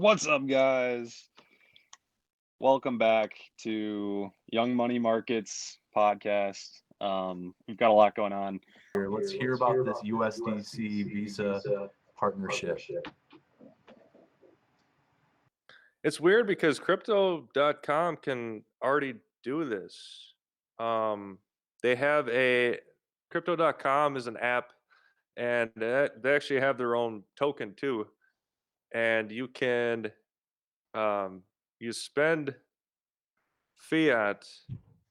What's up, guys? Welcome back to Young Money Markets podcast. We've got a lot going on. Let's hear about this USDC Visa partnership. It's weird because crypto.com can already do this. They have crypto.com is an app, and they actually have their own token too. And you can you spend fiat,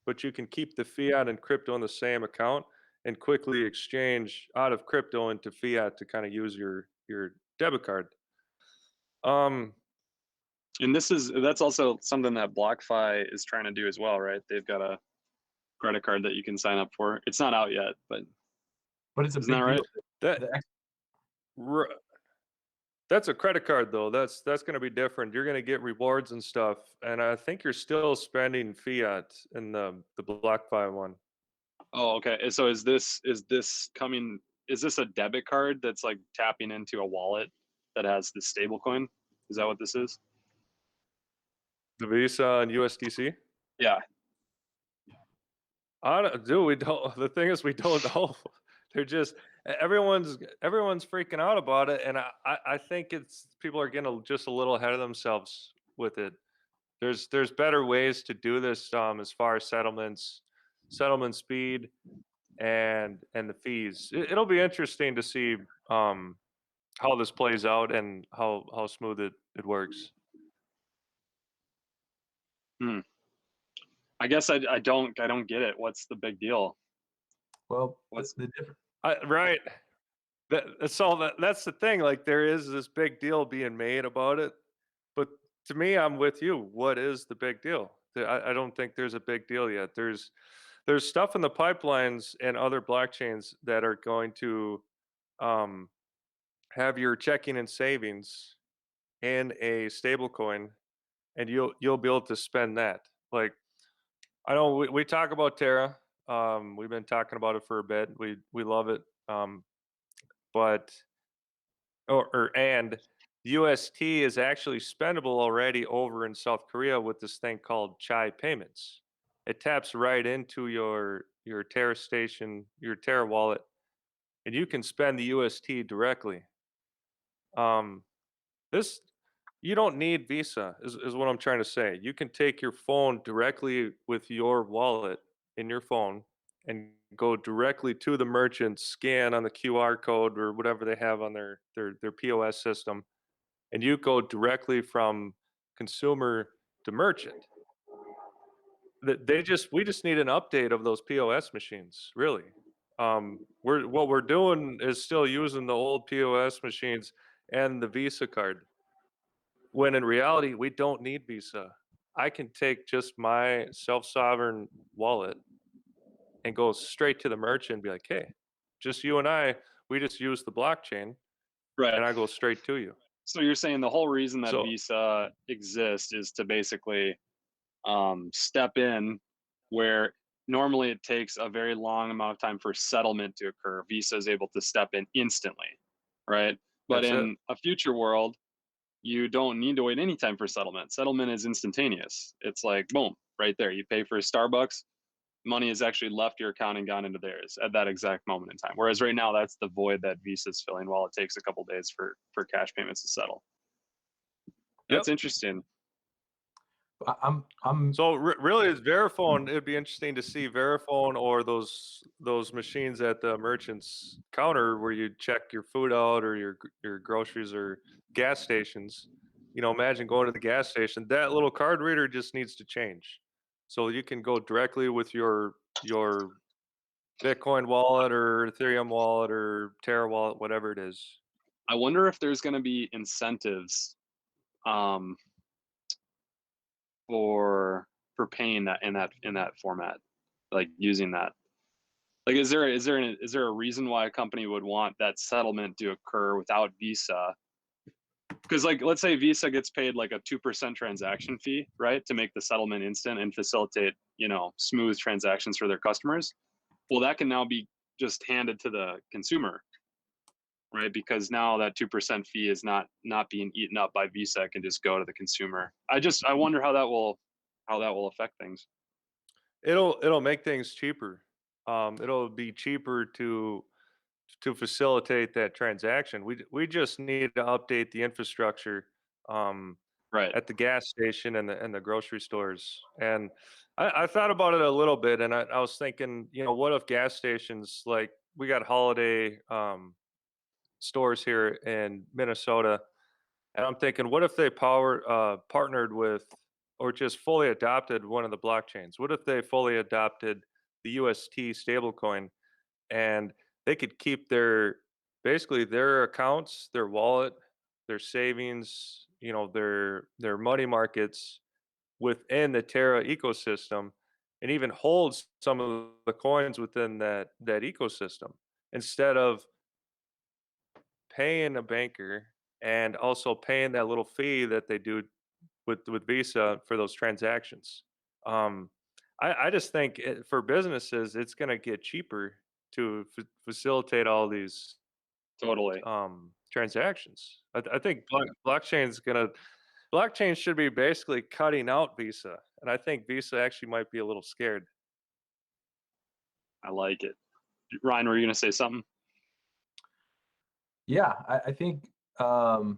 but you can keep the fiat and crypto in the same account and quickly exchange out of crypto into fiat to kind of use your debit card. And that's also something that BlockFi is trying to do as well, right? They've got a credit card that you can sign up for. It's not out yet, but it's a isn't big that deal. That's a credit card though. That's going to be different. You're going to get rewards and stuff, and I think you're still spending fiat in the BlockFi one. Oh, okay. So is this a debit card that's like tapping into a wallet that has the stable coin? Is that what this is? The Visa and USDC? Yeah. The thing is, we don't know. They're just everyone's freaking out about it, and I think people are getting just a little ahead of themselves with it. There's better ways to do this as far as settlement speed, and the fees. It'll be interesting to see how this plays out and how smooth it works. I guess I don't get it. What's the big deal? Well, what's the difference? Right. That's the thing. Like, there is this big deal being made about it, but to me, I'm with you. What is the big deal? I don't think there's a big deal yet. There's stuff in the pipelines and other blockchains that are going to have your checking and savings in a stable coin, and you'll be able to spend that. Like, I know we talk about Terra. We've been talking about it for a bit. We love it. And UST is actually spendable already over in South Korea with this thing called Chai Payments. It taps right into your Terra station, your Terra wallet, and you can spend the UST directly. You don't need Visa, is what I'm trying to say. You can take your phone directly with your wallet in your phone and go directly to the merchant, scan on the QR code or whatever they have on their POS system, and you go directly from consumer to merchant. We just need an update of those POS machines, really. What we're doing is still using the old POS machines and the Visa card, when in reality, we don't need Visa. I can take just my self-sovereign wallet and go straight to the merchant and be like, hey, just you and we just use the blockchain, right? And I go straight to you. So you're saying the whole reason that Visa exists is to basically step in where normally it takes a very long amount of time for settlement to occur. Visa is able to step in instantly, right? But in a future world, you don't need to wait any time for settlement. Settlement is instantaneous. It's like, boom, right there. You pay for a Starbucks, money has actually left your account and gone into theirs at that exact moment in time. Whereas right now, that's the void that Visa's filling while it takes a couple days for cash payments to settle. That's interesting. So really, it's Verifone. It'd be interesting to see Verifone or those machines at the merchant's counter where you check your food out or your groceries or gas stations. Imagine going to the gas station. That little card reader just needs to change, so you can go directly with your Bitcoin wallet or Ethereum wallet or Terra wallet, whatever it is. I wonder if there's going to be incentives for paying that in that format, like using that. Like, is there a reason why a company would want that settlement to occur without Visa? Because, like, let's say Visa gets paid like a 2% transaction fee, right, to make the settlement instant and facilitate, smooth transactions for their customers. Well, that can now be just handed to the consumer. right? Because now that 2% fee is not being eaten up by Visa. It can just go to the consumer. I wonder how that will affect things. It'll make things cheaper. It'll be cheaper to facilitate that transaction. We just need to update the infrastructure um, Right. at the gas station and the grocery stores. And I thought about it a little bit, and I was thinking, what if gas stations, like we got Holiday stores here in Minnesota, and I'm thinking, what if they partnered with or just fully adopted one of the blockchains? What if they fully adopted the UST stablecoin, and they could keep basically their accounts, their wallet, their savings, their money markets within the Terra ecosystem, and even holds some of the coins within that ecosystem, instead of paying a banker and also paying that little fee that they do with Visa for those transactions. Um, I just think for businesses, it's going to get cheaper to facilitate all these Totally. transactions. I think blockchain should be basically cutting out Visa, and I think Visa actually might be a little scared. I like it. Ryan, were you going to say something? Yeah, I think I'm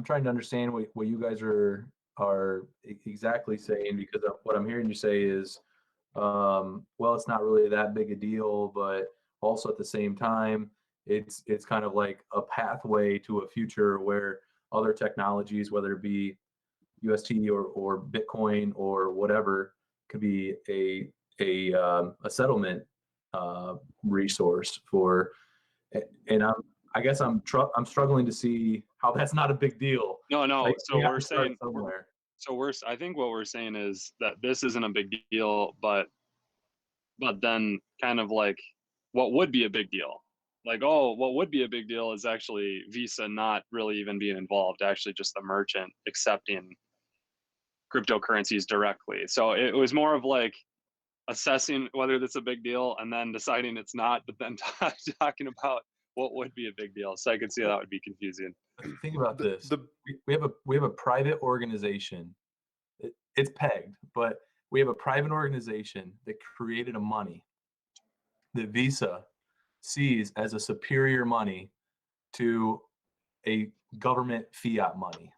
trying to understand what you guys are exactly saying, because what I'm hearing you say is, well, it's not really that big a deal, but also at the same time, it's kind of like a pathway to a future where other technologies, whether it be UST or Bitcoin or whatever, could be a settlement resource for. And I guess I'm struggling to see how that's not a big deal. No. Like, So we have we're to start saying somewhere. I think what we're saying is that this isn't a big deal, but then kind of like what would be a big deal? Like, oh, what would be a big deal is actually Visa not really even being involved, actually just the merchant accepting cryptocurrencies directly. So it was more of like assessing whether that's a big deal and then deciding it's not, but then talking about what would be a big deal. So I could see how that would be confusing. Think about The, this. the We have a private organization. It's pegged, but we have a private organization that created a money that Visa sees as a superior money to a government fiat money.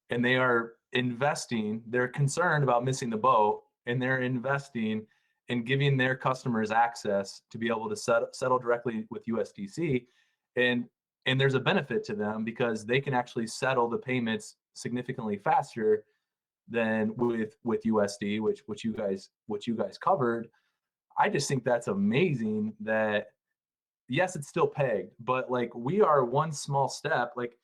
And they are investing, they're concerned about missing the boat, and they're investing in giving their customers access to be able to settle directly with USDC. And there's a benefit to them because they can actually settle the payments significantly faster than with USD, which you guys covered. I just think that's amazing that, yes, it's still pegged, but like, we are one small step. Like,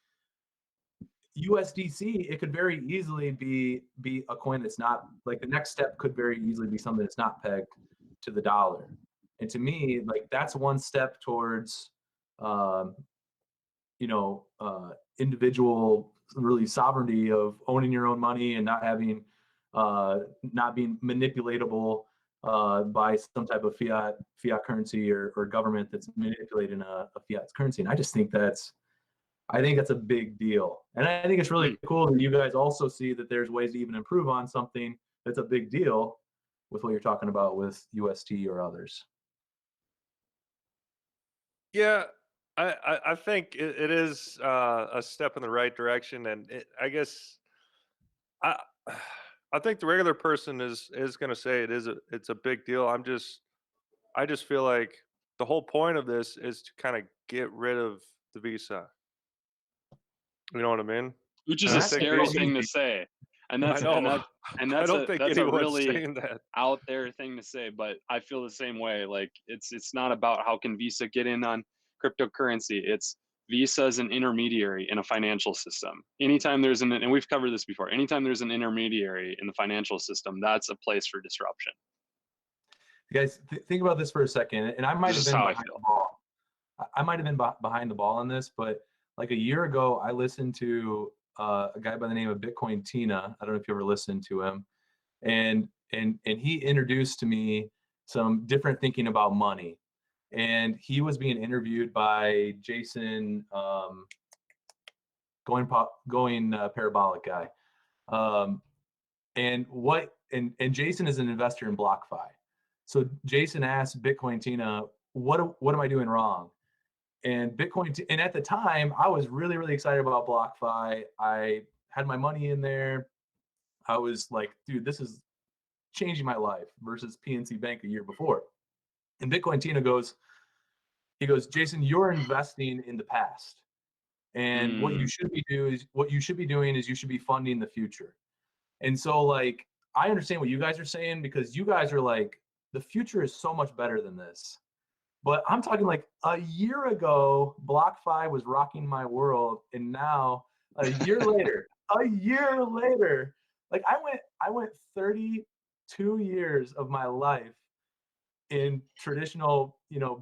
USDC, it could very easily be a coin that's not, like, the next step could very easily be something that's not pegged to the dollar. And to me, like, that's one step towards um, individual really sovereignty of owning your own money and not having not being manipulatable by some type of fiat currency or government that's manipulating a fiat currency. And I just think that's a big deal. And I think it's really cool that you guys also see that there's ways to even improve on something that's a big deal with what you're talking about with UST or others. Yeah, I think it is a step in the right direction, and I guess I I think the regular person is going to say it's a big deal. I just feel like the whole point of this is to kind of get rid of the Visa. You know what I mean? Which is And a I think scary thing to say. And I know. and I don't think that's a anyone's really saying that. out there thing to say, but I feel the same way. Like, it's not about how can Visa get in on cryptocurrency. It's Visa is an intermediary in a financial system. Anytime there's and we've covered this before, anytime there's an intermediary in the financial system, that's a place for disruption. You guys, think about this for a second, and I might This have is been how I behind feel. the ball. I might have been behind the ball on this, but like a year ago, I listened to a guy by the name of Bitcoin Tina. I don't know if you ever listened to him, and he introduced to me some different thinking about money. and he was being interviewed by Jason, going parabolic guy. And Jason is an investor in BlockFi. So Jason asked Bitcoin Tina, what am I doing wrong? And and at the time, I was really, really excited about BlockFi. I had my money in there. I was like, dude, this is changing my life versus PNC Bank a year before. And Bitcoin Tina goes, Jason, you're investing in the past. And what you should be doing is you should be funding the future. And so, like, I understand what you guys are saying, because you guys are like, the future is so much better than this. But I'm talking like a year ago, BlockFi was rocking my world, and now a year later, like I went 32 years of my life in traditional,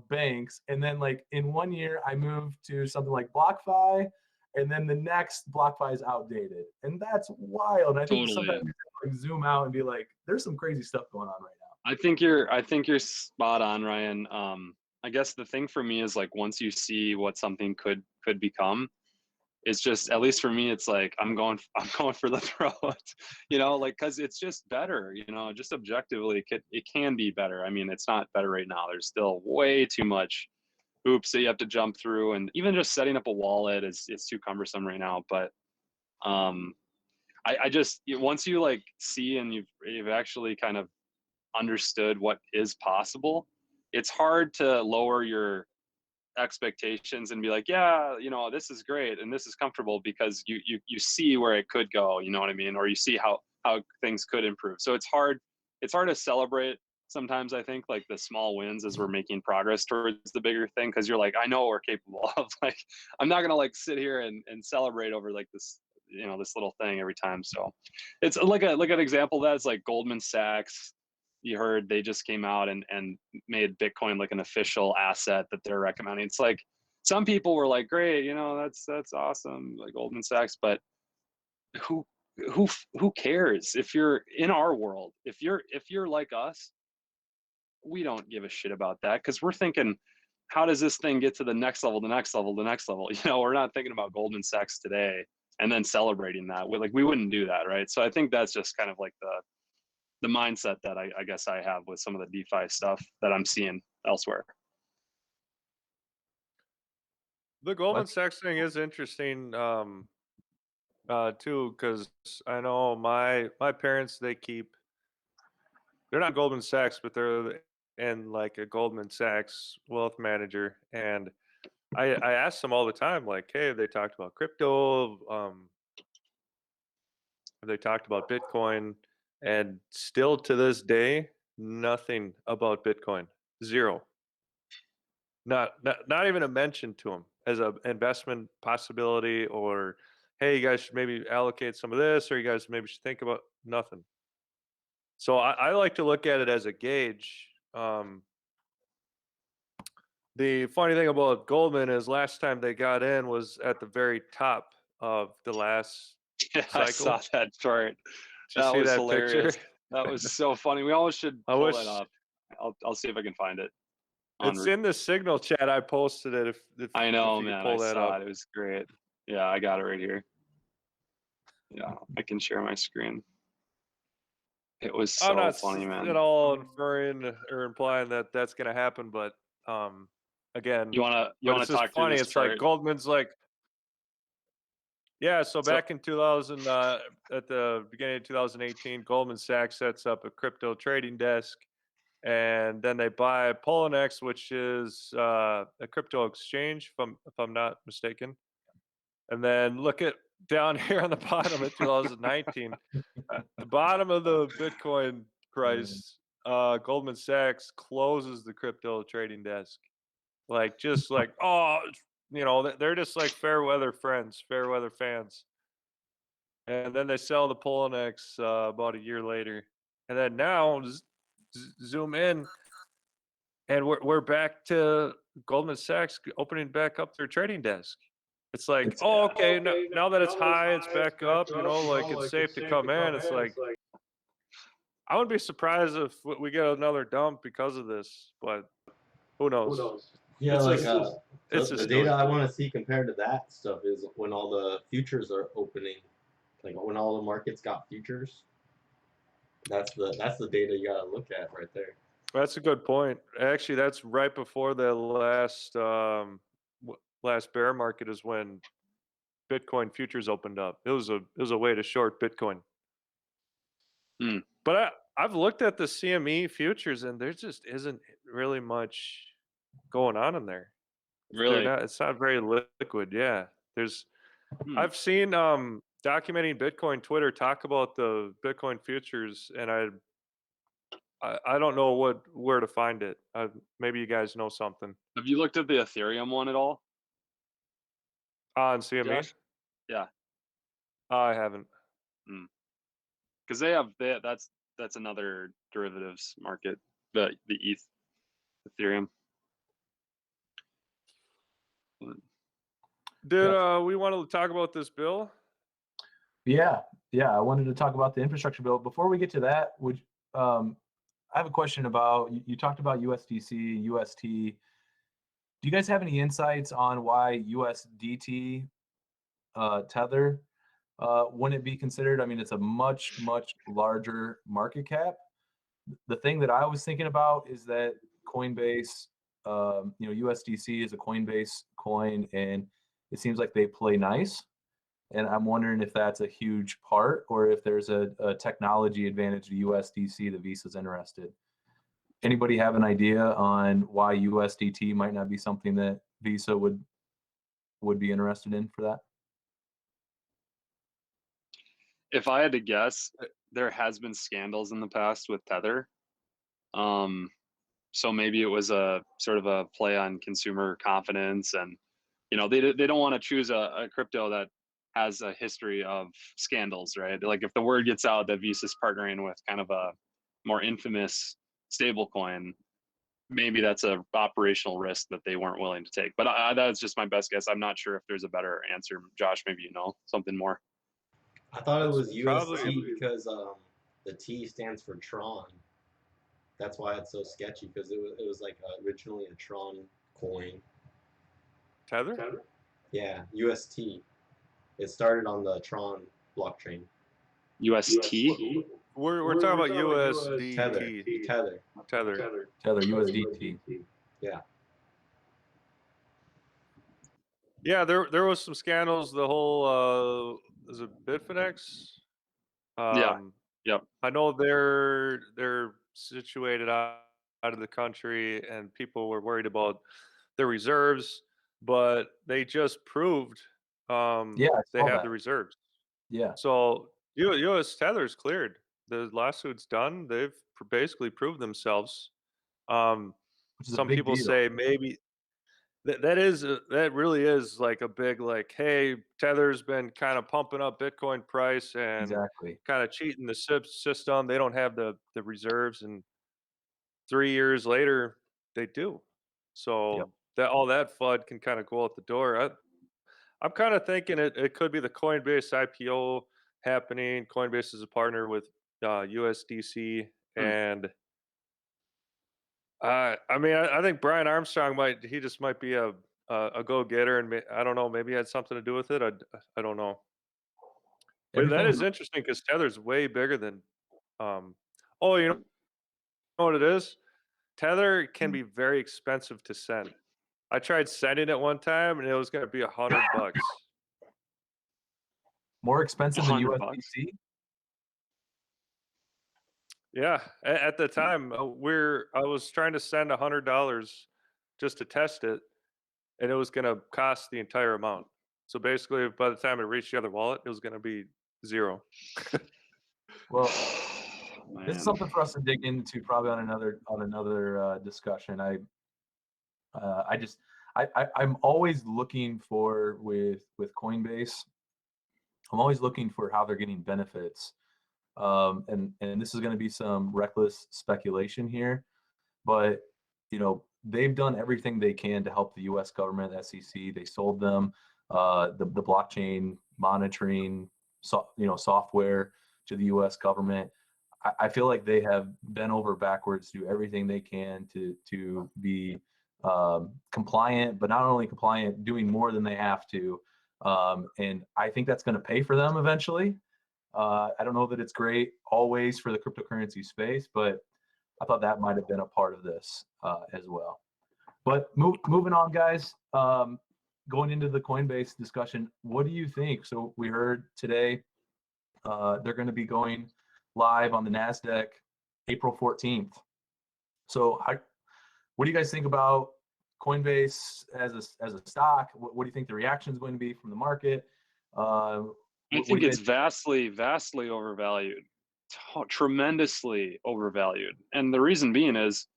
banks, and then like in 1 year I moved to something like BlockFi, and then the next BlockFi is outdated, and that's wild. I think sometimes you have to zoom out and be like, there's some crazy stuff going on right now. I think you're spot on, Ryan. I guess the thing for me is, like, once you see what something could become, it's just, at least for me, it's like I'm going for the throat, like, because it's just better, just objectively it can be better. I mean, it's not better right now. There's still way too much hoops that you have to jump through, and even just setting up a wallet is too cumbersome right now. But I just, once you like see and you've actually kind of understood what is possible, it's hard to lower your expectations and be like, yeah, this is great and this is comfortable, because you see where it could go, you know what I mean? Or you see how things could improve. So it's hard to celebrate sometimes, I think, like the small wins as we're making progress towards the bigger thing, because you're like, I know what we're capable of. Like, I'm not gonna like sit here and celebrate over like this, this little thing every time. So it's like an example of that is like Goldman Sachs. You heard they just came out and made Bitcoin like an official asset that they're recommending. It's like, some people were like, great, that's awesome, like Goldman Sachs, but who cares? If you're in our world, if you're like us, we don't give a shit about that, because we're thinking, how does this thing get to the next level, the next level, the next level? We're not thinking about Goldman Sachs today and then celebrating that. We wouldn't do that, right? So I think that's just kind of like the mindset that I guess I have with some of the DeFi stuff that I'm seeing elsewhere. The Goldman Sachs thing is interesting too, because I know my parents, they're not Goldman Sachs, but they're in like a Goldman Sachs wealth manager, and I ask them all the time, like, hey, they talked about crypto, they talked about Bitcoin, and still to this day, nothing about Bitcoin. Zero. Not even a mention to them as an investment possibility, or hey, you guys should maybe allocate some of this, or you guys maybe should think about nothing. So I like to look at it as a gauge. The funny thing about Goldman is last time they got in was at the very top of the last cycle. I saw that chart. That was hilarious. Picture? That was so funny. We always should pull that up. I'll see if I can find it. It's in the Signal chat. I posted it. If I know, if you man. pull I that saw up. it. It was great. Yeah, I got it right here. Yeah, I can share my screen. It was so I'm not funny, man. at all inferring or implying that that's going to happen, but again, you want to talk funny. through this It's chart? like Goldman's like, yeah. So back in 2000, at the beginning of 2018, Goldman Sachs sets up a crypto trading desk, and then they buy Poloniex, which is a crypto exchange, if I'm not mistaken. And then look at down here on the bottom of 2019, the bottom of the Bitcoin price, Goldman Sachs closes the crypto trading desk. Like, just like, oh, they're just like fair weather friends, fair weather fans. And then they sell the Poloniex about a year later. And then now, zoom in, and we're back to Goldman Sachs opening back up their trading desk. It's like, okay, now that it's high, it's back up, like it's safe to come in. It's like, I wouldn't be surprised if we get another dump because of this, but Who knows? Yeah, It's like just, it's the just data I noise. want to see compared to that stuff is when all the futures are opening, like when all the markets got futures. That's the data you gotta look at right there. That's a good point. Actually, that's right before the last bear market is when Bitcoin futures opened up. It was a way to short Bitcoin. Hmm. But I've looked at the CME futures, and there just isn't really much going on in there. Really? It's not very liquid. Yeah. I've seen documenting Bitcoin Twitter talk about the Bitcoin futures, and I don't know where to find it. Maybe you guys know something Have you looked at the Ethereum one at all, on CME. Josh? Yeah. I haven't. Because that's another derivatives market, the ETH, Ethereum. Did we want to talk about this bill? Yeah. I wanted to talk about the infrastructure bill. Before we get to that, I have a question about you talked about USDC, UST. Do you guys have any insights on why USDT Tether wouldn't be considered? I mean, it's a much larger market cap. The thing that I was thinking about is that Coinbase, USDC is a Coinbase coin, and it seems like they play nice. And I'm wondering if that's a huge part, or if there's a technology advantage to USDC that Visa's interested. Anybody have an idea on why USDT might not be something that Visa would be interested in for that? If I had to guess, there has been scandals in the past with Tether. So maybe it was a sort of a play on consumer confidence, and they don't want to choose a crypto that has a history of scandals, right? Like if the word gets out that Visa's partnering with kind of a more infamous stablecoin, maybe that's a operational risk that they weren't willing to take. But that's just my best guess. I'm not sure if there's a better answer. Josh, maybe you know something more. I thought it was That's UST probably- because the T stands for Tron. That's why it's so sketchy, because it was like originally a Tron coin. Tether? Yeah, UST. It started on the Tron blockchain. UST? We're talking about Tether. USDT. Tether. Tether, USDT. Yeah. Yeah, there was some scandals. The whole is it Bitfinex? Yeah. Yep. I know they're situated out of the country, and people were worried about their reserves, but they just proved Yeah, I they saw have that. the reserves. Yeah. So US Tether's cleared. The lawsuit's done. They've basically proved themselves. Which is a Some big people deal. say maybe that really is like a big, like, hey, Tether's been kind of pumping up Bitcoin price and Exactly. kind of cheating the system. They don't have the reserves, and 3 years later they do. So Yep. that all that FUD can kind of go out the door. I'm kind of thinking it could be the Coinbase IPO happening. Coinbase is a partner with USDC, and I mean, I think Brian Armstrong might be a go-getter, and I don't know, maybe it had something to do with it. I don't know. But that is interesting because Tether's way bigger than. Oh, you know what it is? Tether can be very expensive to send. I tried sending it one time, and it was going to be $100. More expensive than $100? USDC? Yeah, at the time, I was trying to send $100 just to test it, and it was going to cost the entire amount. So basically, by the time it reached the other wallet, it was going to be $0. Well, Man. this is something for us to dig into probably on another discussion. I'm always looking for with Coinbase. I'm always looking for how they're getting benefits. And this is going to be some reckless speculation here, but they've done everything they can to help the U.S. government, SEC. They sold them the blockchain monitoring software to the U.S. government. I feel like they have bent over backwards to do everything they can to be compliant, but not only compliant, doing more than they have to. And I think that's going to pay for them eventually. I don't know that it's great always for the cryptocurrency space, but I thought that might have been a part of this as well. But moving on, guys, going into the Coinbase discussion, what do you think? So we heard today they're going to be going live on the NASDAQ April 14th. So what do you guys think about Coinbase as a stock? What do you think the reaction is going to be from the market? I think it's vastly overvalued, tremendously overvalued. And the reason being is,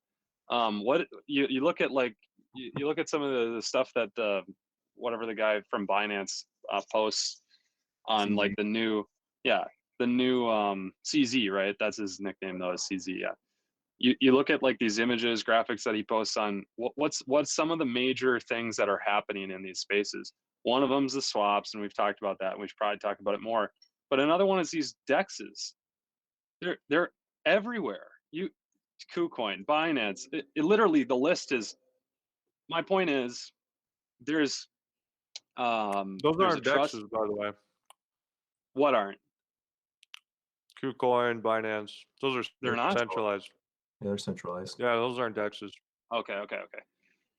what you look at, like you look at some of the stuff that whatever the guy from Binance posts on CZ. like the new CZ, right? That's his nickname though, is CZ. Yeah. You look at like these images, graphics that he posts on what's some of the major things that are happening in these spaces. One of them is the swaps, and we've talked about that, and we should probably talk about it more. But another one is these dexes. They're everywhere. KuCoin, Binance, it literally, the list is. My point is, there's Those there's aren't DEXs, by the way. What aren't? KuCoin, Binance. Those are They're not centralized. Yeah, they're centralized. Yeah, those aren't DEXs. Okay.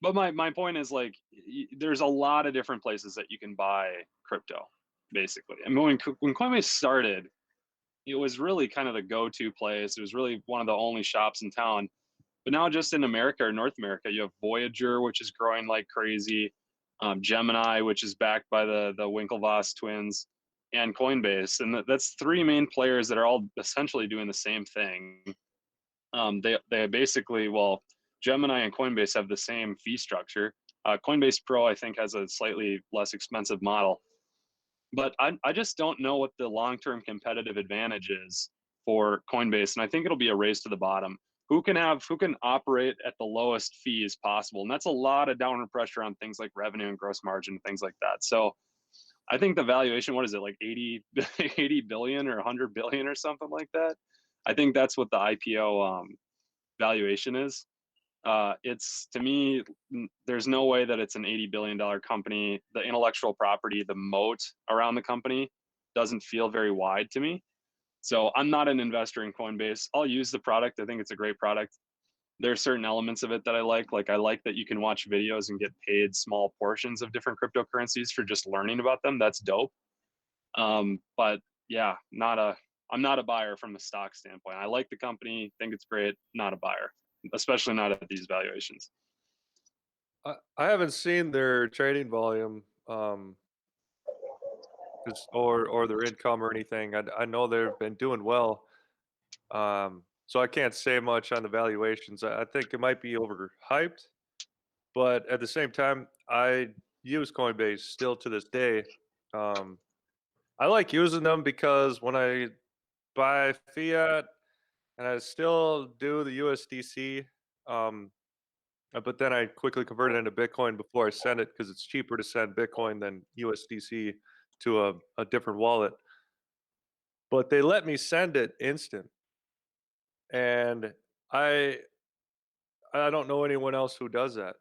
But my point is, like, there's a lot of different places that you can buy crypto, basically. I mean, when Coinbase started, it was really kind of the go-to place. It was really one of the only shops in town. But now, just in America or North America, you have Voyager, which is growing like crazy, Gemini, which is backed by the Winklevoss twins, and Coinbase, and that's three main players that are all essentially doing the same thing. They basically, well, Gemini and Coinbase have the same fee structure. Coinbase Pro, I think, has a slightly less expensive model. But I just don't know what the long-term competitive advantage is for Coinbase, and I think it'll be a race to the bottom. Who can operate at the lowest fees possible? And that's a lot of downward pressure on things like revenue and gross margin, things like that. So I think the valuation, what is it, like 80 billion or 100 billion or something like that? I think that's what the IPO valuation is. It's, to me, there's no way that it's an $80 billion company. The intellectual property, the moat around the company doesn't feel very wide to me. So I'm not an investor in Coinbase. I'll use the product. I think it's a great product. There are certain elements of it that I like. Like, I like that you can watch videos and get paid small portions of different cryptocurrencies for just learning about them. That's dope. But yeah, I'm not a buyer from a stock standpoint. I like the company, think it's great, not a buyer, especially not at these valuations. I haven't seen their trading volume, or their income or anything. I know they've been doing well, so I can't say much on the valuations. I think it might be overhyped, but at the same time, I use Coinbase still to this day. I like using them because when I buy fiat, and I still do the USDC, but then I quickly convert it into Bitcoin before I send it, because it's cheaper to send Bitcoin than USDC to a different wallet. But they let me send it instant, and I don't know anyone else who does that.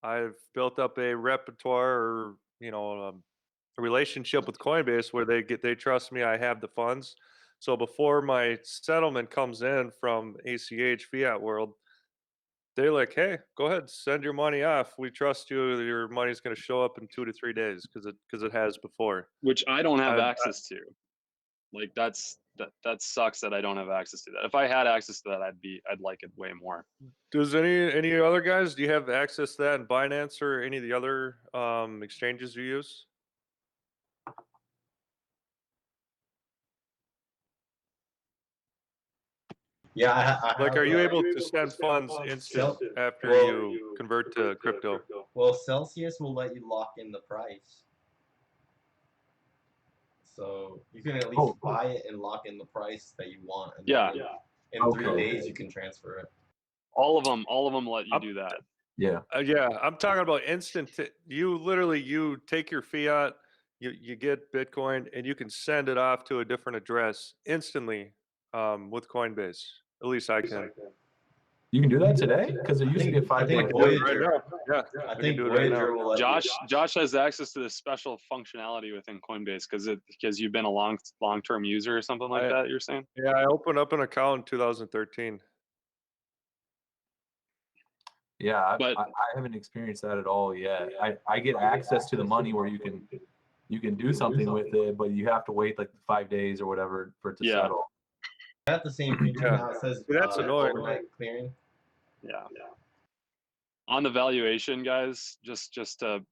I've built up a repertoire, or a relationship with Coinbase where they trust me. I have the funds, so before my settlement comes in from ACH fiat world, they're like, "Hey, go ahead, send your money off. We trust you. Your money's going to show up in 2 to 3 days because it has before." Which I don't have access to. Like, that sucks that I don't have access to that. If I had access to that, I'd like it way more. Does any other guys? Do you have access to that in Binance or any of the other exchanges you use? Yeah, Like, are you able to send funds instant after you convert to crypto? Well, Celsius will let you lock in the price. So you can at least buy it and lock in the price that you want. And in 3 days, you can transfer it. All of them let you do that. Yeah. Yeah, I'm talking about instant. You take your fiat, you get Bitcoin, and you can send it off to a different address instantly with Coinbase. At least I can. You can do that today? Because there used to be a 5-day. think Right Voyager. now. Yeah. I can think do it right Voyager now. will let you. Josh has access to this special functionality within Coinbase because you've been a long-term user or something like that. You're saying? Yeah, I opened up an account in 2013. Yeah, But- I haven't experienced that at all yet. I get access to the money where you can do something with it, but you have to wait like 5 days or whatever for it to Yeah. settle. Got the same feature Yeah. now. It says That's annoying. overnight clearing. Yeah. On the valuation, guys, just to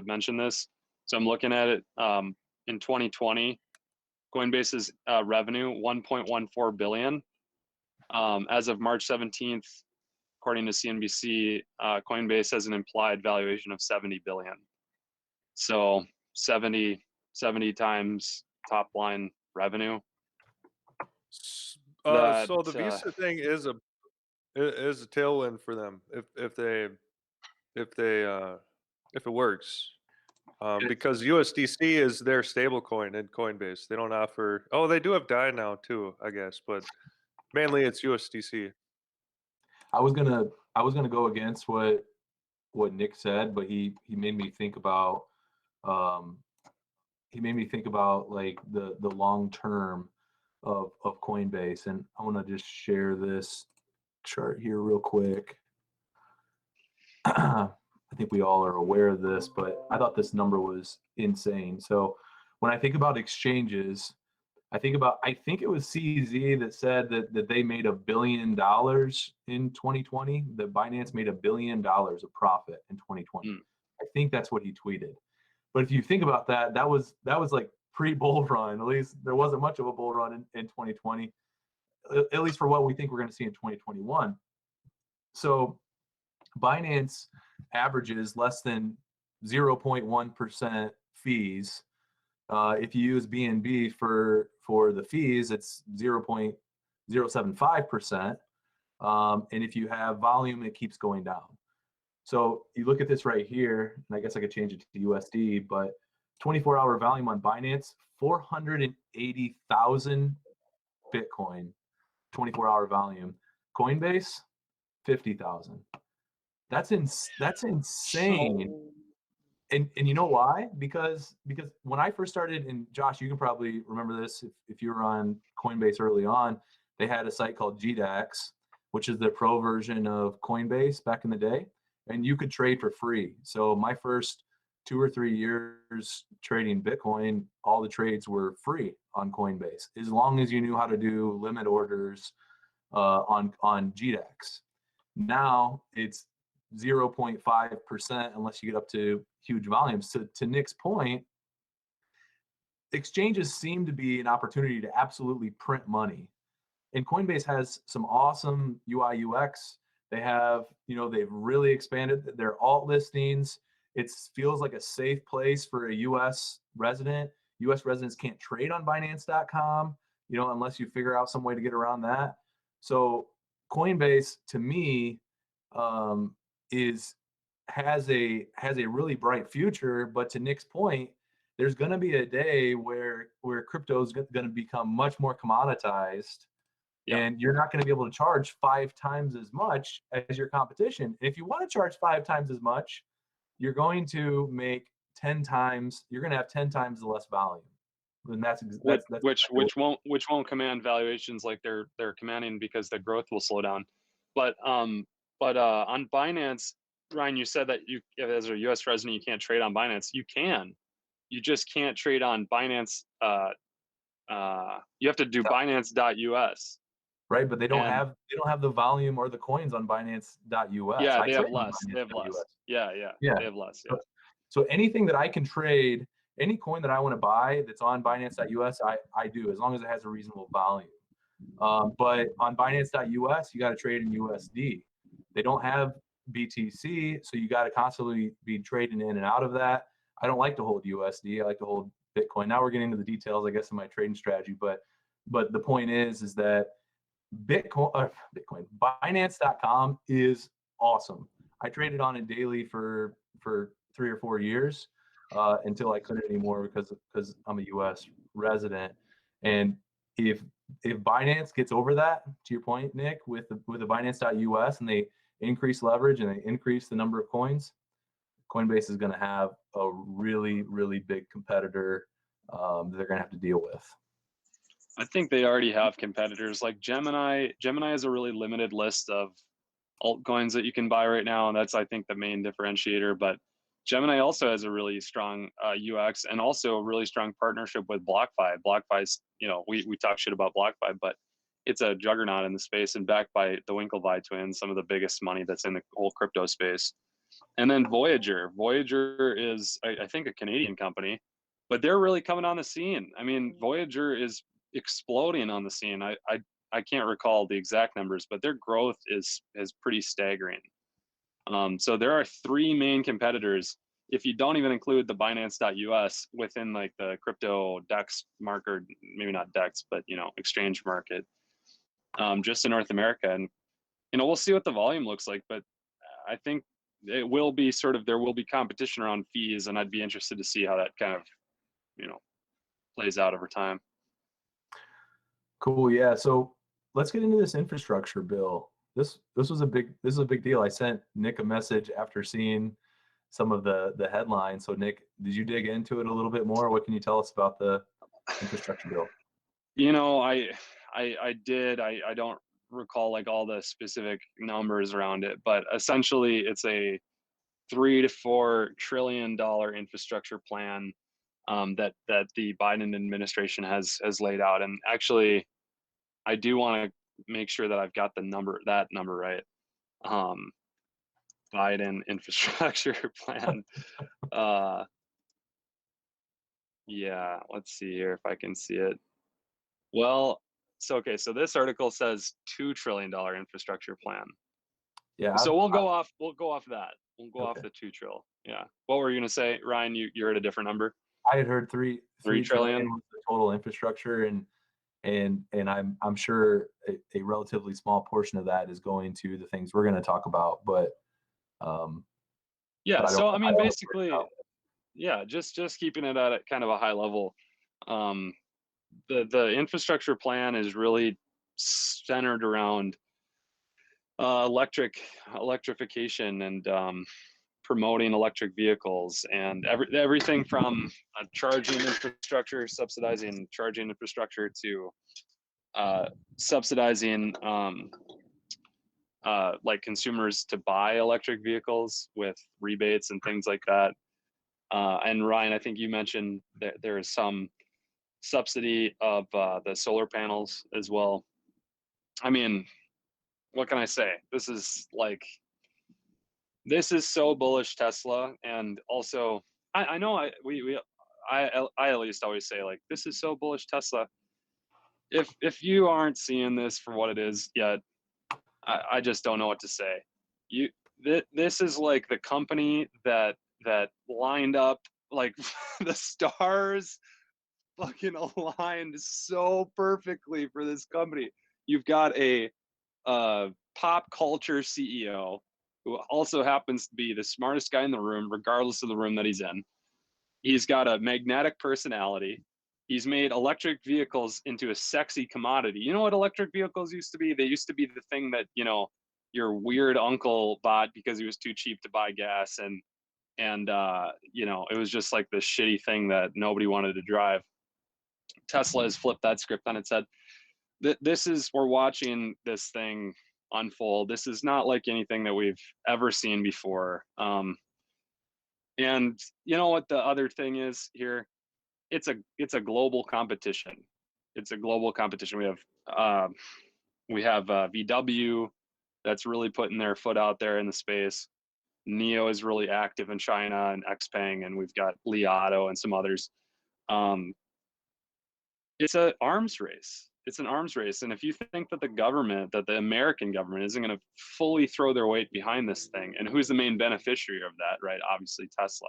mention this. So I'm looking at it in 2020, Coinbase's revenue 1.14 billion. As of March 17th, according to CNBC, Coinbase has an implied valuation of 70 billion. So 70 times top line revenue. So That, the Visa thing is a tailwind for them if it works. Because USDC is their stable coin in Coinbase. They don't offer. Oh, they do have DAI now too, I guess, but mainly it's USDC. I was gonna go against what Nick said, but he made me think about like the long term of Coinbase, and I want to just share this chart here real quick. I think we all are aware of this, but I thought this number was insane. So when I think about exchanges, I think it was CZ that said that they made $1 billion in 2020. That Binance made $1 billion of profit in 2020. I think that's what he tweeted. But if you think about that, that was like pre-bull run. At least there wasn't much of a bull run in 2020, at least for what we think we're going to see in 2021. So Binance averages less than 0.1% fees. If you use BNB for the fees, it's 0.075%. And if you have volume, it keeps going down. So you look at this right here, and I guess I could change it to USD, but 24-hour volume on Binance, 480,000 Bitcoin, 24-hour volume. Coinbase, 50,000. That's insane. And you know why? Because when I first started, and Josh, you can probably remember this if you were on Coinbase early on, they had a site called GDAX, which is the pro version of Coinbase back in the day, and you could trade for free. So my first 2 or 3 years trading Bitcoin, all the trades were free on Coinbase, as long as you knew how to do limit orders on GDAX. Now it's 0.5% unless you get up to huge volumes. To Nick's point, exchanges seem to be an opportunity to absolutely print money. And Coinbase has some awesome UI UX. They have, they've really expanded their alt listings. It feels like a safe place for a US resident. US residents can't trade on Binance.com, unless you figure out some way to get around that. So Coinbase, to me, has a really bright future. But to Nick's point, there's going to be a day where crypto is going to become much more commoditized, and you're not going to be able to charge 5 times as much as your competition. And if you want to charge 5 times as much, you're going to make 10 times. You're going to have 10 times less volume. And that's which won't command valuations like they're commanding, because the growth will slow down. But on Binance, Ryan, you said that you, as a U.S. resident, you can't trade on Binance. You can, you just can't trade on Binance. You have to do Binance.us. Right, but they don't have the volume or the coins on Binance.us. Yeah, they have less. They have less. Yeah. They have less. Yeah. So anything that I can trade, any coin that I want to buy that's on Binance.us, I do, as long as it has a reasonable volume. But on Binance.us, you got to trade in USD. They don't have BTC, so you got to constantly be trading in and out of that. I don't like to hold USD. I like to hold Bitcoin. Now we're getting into the details, I guess, of my trading strategy. But the point is that Binance.com is awesome. I traded on it daily for 3 or 4 years until I couldn't anymore because I'm a U.S. resident. And if Binance gets over that, to your point, Nick, with the Binance.us, and they increase leverage and they increase the number of coins, Coinbase is going to have a really, really big competitor that they're going to have to deal with. I think they already have competitors like Gemini. Gemini has a really limited list of altcoins that you can buy right now, and that's, I think, the main differentiator. But Gemini also has a really strong UX and also a really strong partnership with BlockFi. BlockFi's, we talk shit about BlockFi, but it's a juggernaut in the space and backed by the Winklevi twins, some of the biggest money that's in the whole crypto space. And then Voyager. Voyager is, I think, a Canadian company, but they're really coming on the scene. I mean, Voyager is exploding on the scene. I can't recall the exact numbers, but their growth is pretty staggering. So there are 3 main competitors. If you don't even include the Binance.us within like the crypto DEX market, maybe not DEX, but exchange market, just in North America. And we'll see what the volume looks like, but I think it will be there will be competition around fees, and I'd be interested to see how that kind of plays out over time. Cool. Yeah. So let's get into this infrastructure bill. This is a big deal. I sent Nick a message after seeing some of the headlines. So Nick, did you dig into it a little bit more? What can you tell us about the infrastructure bill? I did. I don't recall like all the specific numbers around it, but essentially it's a $3 to $4 trillion infrastructure plan that the Biden administration has laid out. And actually, I do want to make sure that I've got that number right. Biden infrastructure plan. Yeah, let's see here if I can see it. Well, so this article says $2 trillion infrastructure plan. Yeah. So we'll go off that. We'll go off Okay. the 2 trillion. Yeah. What were you gonna say, Ryan? You heard a different number? I had heard three trillion was the total infrastructure, and I'm sure a relatively small portion of that is going to the things we're going to talk about. But yeah. But So I mean, basically, yeah, just keeping it at kind of a high level. The infrastructure plan is really centered around electrification and promoting electric vehicles and everything from charging infrastructure, subsidizing charging infrastructure, to subsidizing like consumers to buy electric vehicles with rebates and things like that. And Ryan, I think you mentioned that there is some subsidy of the solar panels as well. I mean, what can I say? This is so bullish Tesla, and also I know I at least always say like, this is so bullish Tesla. If you aren't seeing this for what it is yet, I just don't know what to say. This is like the company that lined up, like the stars fucking aligned so perfectly for this company. You've got a pop culture CEO who also happens to be the smartest guy in the room, regardless of the room that he's in. He's got a magnetic personality. He's made electric vehicles into a sexy commodity. You know what electric vehicles used to be? They used to be the thing that, your weird uncle bought because he was too cheap to buy gas. And it was just like this shitty thing that nobody wanted to drive. Tesla has flipped that script on its head. We're watching this thing unfold. This is not like anything that we've ever seen before. And you know what the other thing is here? It's a global competition. It's a global competition. We have VW that's really putting their foot out there in the space. NIO is really active in China, and XPeng, and we've got Li Auto and some others. It's an arms race. It's an arms race. And if you think that the American government isn't going to fully throw their weight behind this thing, and who's the main beneficiary of that, right? Obviously Tesla.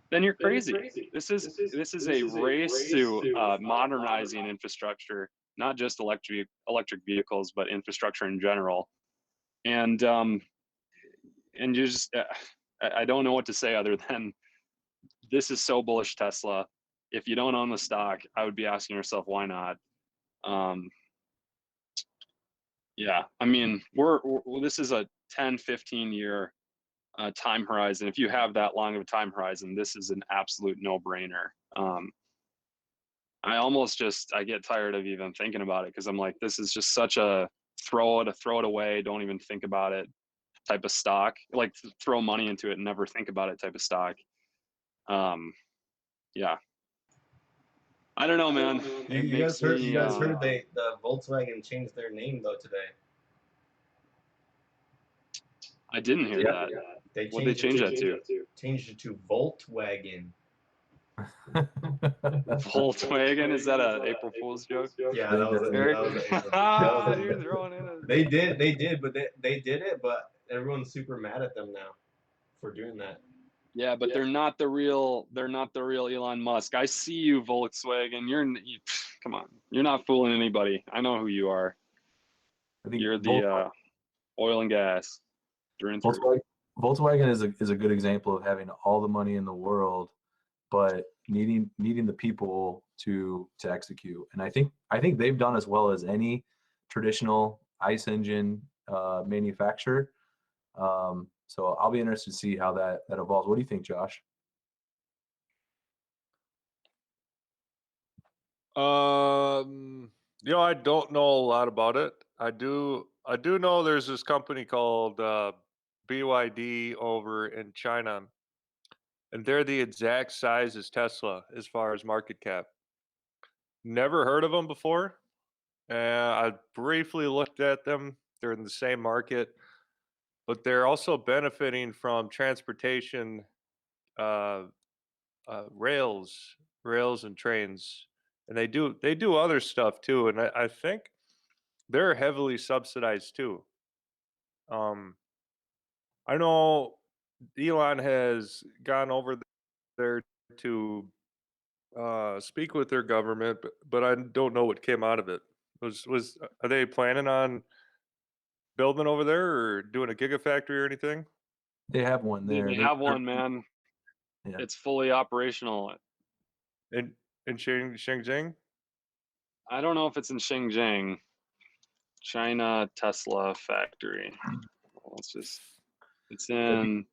Then you're crazy. This is a race to modernizing infrastructure, not just electric vehicles, but infrastructure in general. And you just, I don't know what to say other than this is so bullish Tesla. If you don't own the stock, I would be asking yourself, why not? Yeah, I mean, we're this is a 10, 15 year time horizon. If you have that long of a time horizon, this is an absolute no-brainer. I get tired of even thinking about it because I'm like, this is just such a throw it away, don't even think about it type of stock. Like throw money into it and never think about it type of stock. Yeah. I don't know, man. You guys heard the Volkswagen changed their name though today. I didn't hear that. What'd they change that to? Changed it to Volkswagen. Volkswagen? Is that a April Fool's joke? Yeah, that was You're throwing in a... They did, but they did it, but everyone's super mad at them now for doing that. Yeah, but they're not the real Elon Musk. I see you, Volkswagen. Come on. You're not fooling anybody. I know who you are. You're the oil and gas. Volkswagen is a good example of having all the money in the world, but needing the people to execute. And I think they've done as well as any traditional ICE engine manufacturer. So I'll be interested to see how that evolves. What do you think, Josh? I don't know a lot about it. I do know there's this company called BYD over in China, and they're the exact size as Tesla as far as market cap. Never heard of them before. I briefly looked at them. They're in the same market, but they're also benefiting from transportation, rails and trains, and they do other stuff too. And I think they're heavily subsidized too. I know Elon has gone over there to speak with their government, but I don't know what came out of it. Are they planning on building over there or doing a gigafactory or anything? They have one there. They have one, man. Yeah. It's fully operational. In Shenzhen? I don't know if it's in Shenzhen. China Tesla factory. It's in.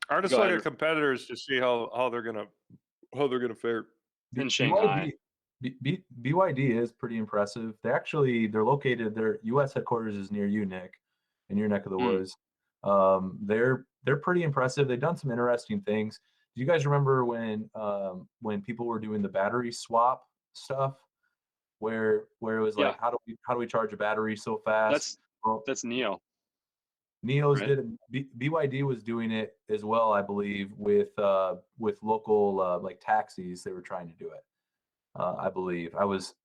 I just like competitors to see how they're gonna fare. In Shanghai. BYD is pretty impressive. They're located. Their U.S. headquarters is near you, Nick, in your neck of the woods. They're pretty impressive. They've done some interesting things. Do you guys remember when people were doing the battery swap stuff, where it was like, how do we charge a battery so fast? That's NIO. NIO's did it. BYD was doing it as well, I believe, with local like taxis. They were trying to do it. I believe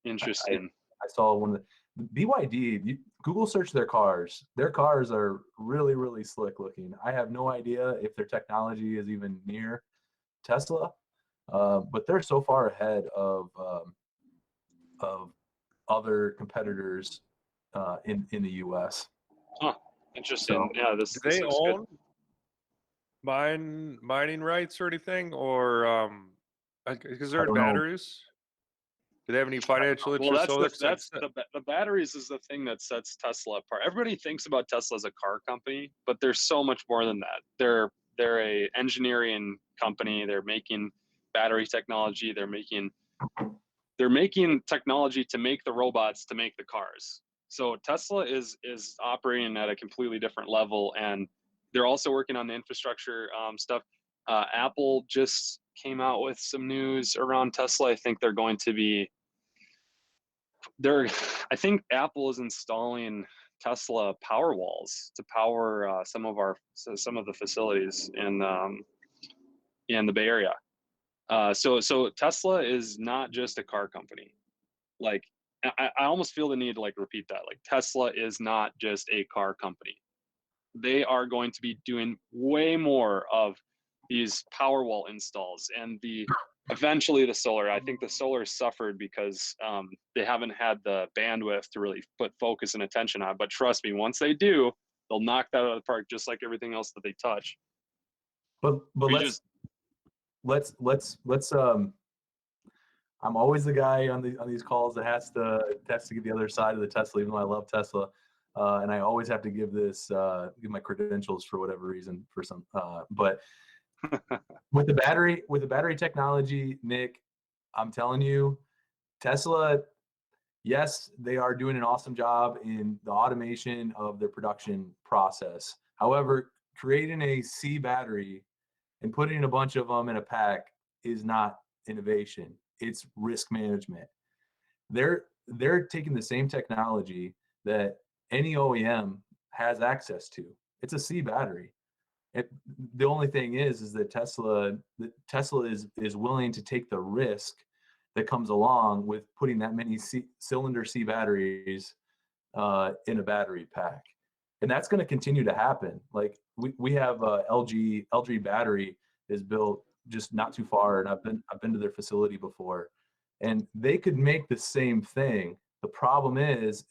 interesting. I saw one of the BYD. Google search their cars. Their cars are really, really slick looking. I have no idea if their technology is even near Tesla, but they're so far ahead of other competitors in the U.S. Huh. Interesting. So, yeah, do they own mining rights or anything, or because they're in batteries? Do they have any financial interest? Well, that's the batteries is the thing that sets Tesla apart. Everybody thinks about Tesla as a car company, but they're so much more than that. They're a engineering company. They're making battery technology. They're making technology to make the robots to make the cars. So Tesla is operating at a completely different level, and they're also working on the infrastructure stuff. Apple just came out with some news around Tesla. I think they're going to be I think Apple is installing Tesla power walls to power some of the facilities in the Bay Area. So Tesla is not just a car company. Like I almost feel the need to like repeat that. Like Tesla is not just a car company. They are going to be doing way more of these power wall installs and eventually the solar. I think the solar suffered because they haven't had the bandwidth to really put focus and attention on. But trust me, once they do, they'll knock that out of the park, just like everything else that they touch. But let's I'm always the guy on these calls that has to get the other side of the Tesla, even though I love Tesla. And I always have to give give my credentials for whatever reason for some, but with the battery technology, Nick, I'm telling you, Tesla, yes, they are doing an awesome job in the automation of their production process. However, creating a C battery and putting a bunch of them in a pack is not innovation. It's risk management. They're taking the same technology that any OEM has access to. It's a C battery. The only thing is that Tesla is willing to take the risk that comes along with putting that many cylinder C batteries in a battery pack, and that's going to continue to happen. Like we have LG battery is built just not too far, and I've been to their facility before, and they could make the same thing. The problem is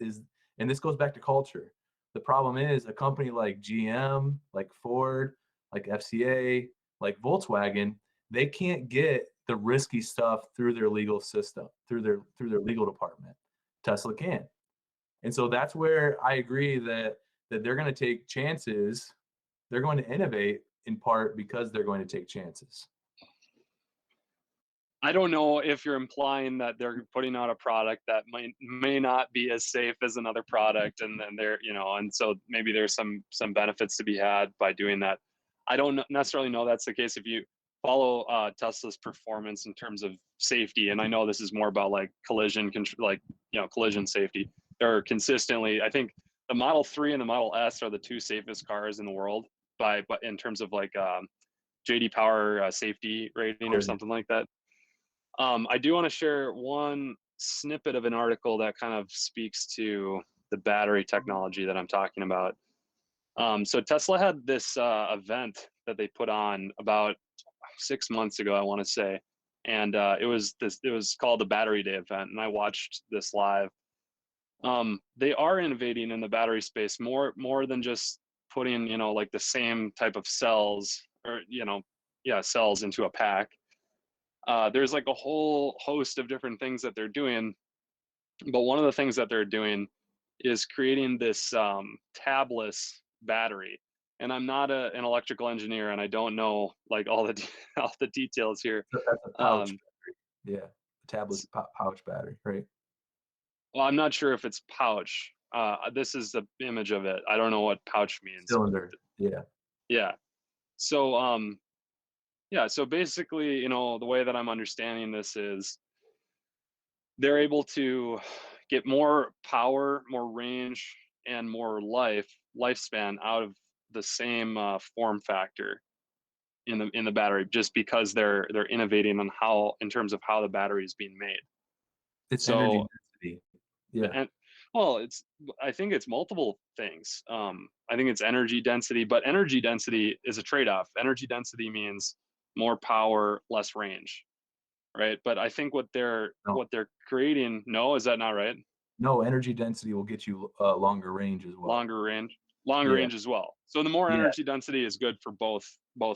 and this goes back to culture. The problem is a company like GM, like Ford, like FCA, like Volkswagen, they can't get the risky stuff through their legal system, through their legal department. Tesla can. And so that's where I agree that they're going to take chances. They're going to innovate in part because they're going to take chances. I don't know if you're implying that they're putting out a product that may not be as safe as another product, and then they're, and so maybe there's some benefits to be had by doing that. I don't necessarily know that's the case if you follow Tesla's performance in terms of safety, and I know this is more about like collision control, collision safety. They're consistently, I think the Model 3 and the Model S are the two safest cars in the world but in terms of like JD Power safety rating or something like that. I do want to share one snippet of an article that kind of speaks to the battery technology that I'm talking about. So Tesla had this event that they put on about 6 months ago, I want to say, and it was called the Battery Day event, and I watched this live. They are innovating in the battery space more than just putting like the same type of cells or cells into a pack. There's like a whole host of different things that they're doing, but one of the things that they're doing is creating this tabless battery. And I'm not an electrical engineer, and I don't know like all the details here. That's a pouch battery. Yeah, tabless pouch battery, right? Well, I'm not sure if it's pouch. This is the image of it. I don't know what pouch means. Cylinder. Yeah. Yeah. So so basically, the way that I'm understanding this is they're able to get more power, more range, and more lifespan out of the same form factor in the battery, just because they're innovating on in terms of how the battery is being made. It's energy density. Yeah. And I think it's multiple things. I think it's energy density, but energy density is a trade-off. Energy density means more power, less range, right? But I think what they're creating, is that not right? No, energy density will get you longer range as well. Longer range as well. So the more energy density is good for both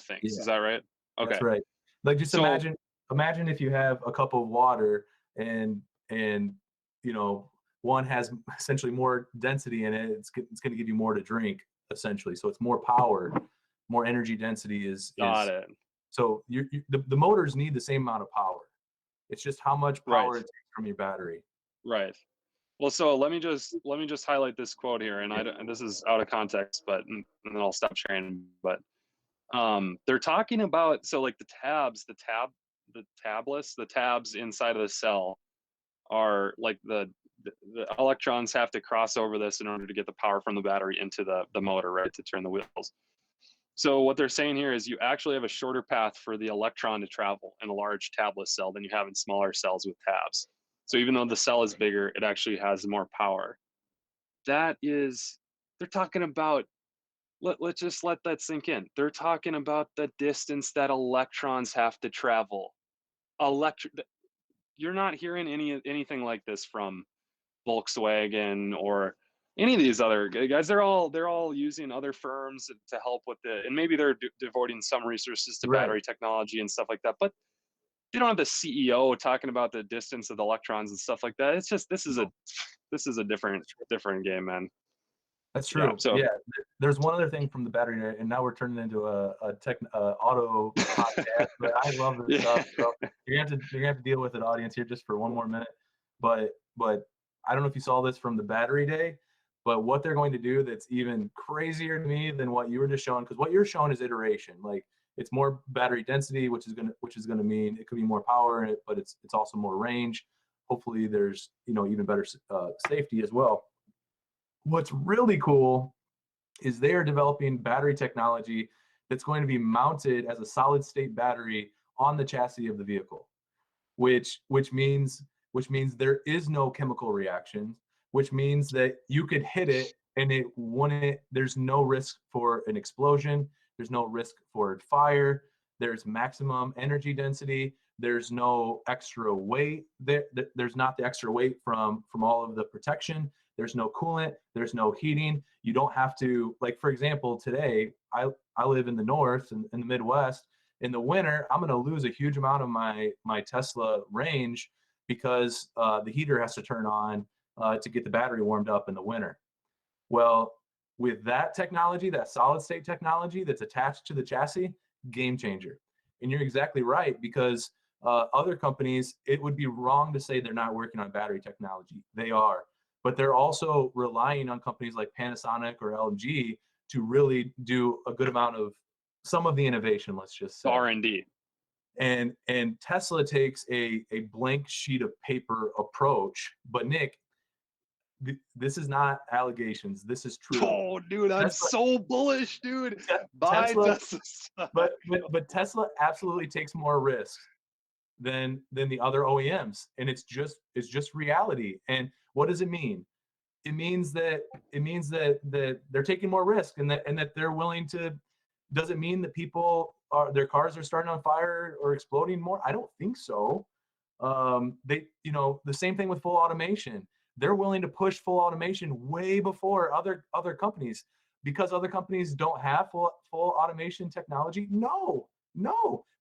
things. Yeah. Is that right? Okay. That's right. Like just imagine if you have a cup of water and one has essentially more density in it. It's going to give you more to drink essentially. So it's more power, more energy density is. Got it. So the motors need the same amount of power. It's just how much power it takes from your battery. Right. Well, so let me just highlight this quote here, and this is out of context, but and then I'll stop sharing. But they're talking about like the tabs inside of the cell are like the electrons have to cross over this in order to get the power from the battery into the motor, right, to turn the wheels. So what they're saying here is you actually have a shorter path for the electron to travel in a large tabless cell than you have in smaller cells with tabs. So even though the cell is bigger, it actually has more power. They're talking about, let's just let that sink in. They're talking about the distance that electrons have to travel. You're not hearing anything like this from Volkswagen or any of these other guys. They're all using other firms to help with and maybe they're devoting some resources to battery technology and stuff like that. But you don't have the CEO talking about the distance of the electrons and stuff like that. It's just this is a different game, man. That's true. So yeah, there's one other thing from the battery, and now we're turning into a auto podcast. But I love this stuff. So you're gonna have to deal with it, audience, here just for one more minute. But I don't know if you saw this from the battery day, but what they're going to do that's even crazier to me than what you were just showing, because what you're showing is iteration. Like, it's more battery density, which is gonna mean it could be more power, but it's also more range. Hopefully, there's even better safety as well. What's really cool is they are developing battery technology that's going to be mounted as a solid state battery on the chassis of the vehicle, which means there is no chemical reaction, which means that you could hit it and it wouldn't. There's no risk for an explosion. There's no risk for fire. There's maximum energy density. There's no extra weight. There's not the extra weight from all of the protection. There's no coolant. There's no heating. You don't have to, like, for example, today, I live in the north, in the Midwest. In the winter, I'm going to lose a huge amount of my Tesla range because the heater has to turn on to get the battery warmed up in the winter. Well, with that technology, that solid state technology that's attached to the chassis, game changer. And you're exactly right, because other companies, it would be wrong to say they're not working on battery technology. They are, but they're also relying on companies like Panasonic or LG to really do a good amount of some of the innovation, let's just say. R&D. And Tesla takes a blank sheet of paper approach. But Nick, this is not allegations. This is true. Oh, dude, I'm so bullish, dude. Buy Tesla, Tesla. but Tesla absolutely takes more risks than the other OEMs, and it's just reality. And what does it mean? It means that they're taking more risk, and that they're willing to. Does it mean that their cars are starting on fire or exploding more? I don't think so. The same thing with full automation. They're willing to push full automation way before other companies, because other companies don't have full automation technology. No,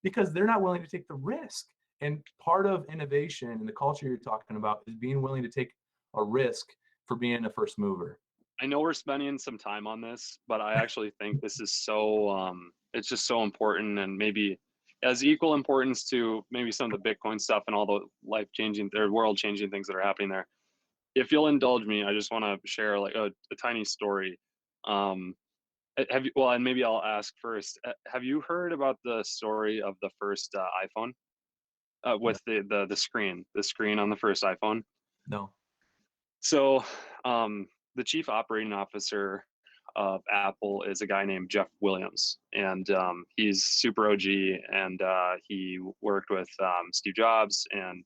because they're not willing to take the risk. And part of innovation and the culture you're talking about is being willing to take a risk for being a first mover. I know we're spending some time on this, but I actually think this is so it's just so important, and maybe as equal importance to maybe some of the Bitcoin stuff and all the life-changing or world-changing things that are happening there. If you'll indulge me, I just want to share like a tiny story. And maybe I'll ask first, have you heard about the story of the first iPhone with the screen on the first iPhone? No. So the chief operating officer of Apple is a guy named Jeff Williams, and he's super OG, and he worked with Steve Jobs and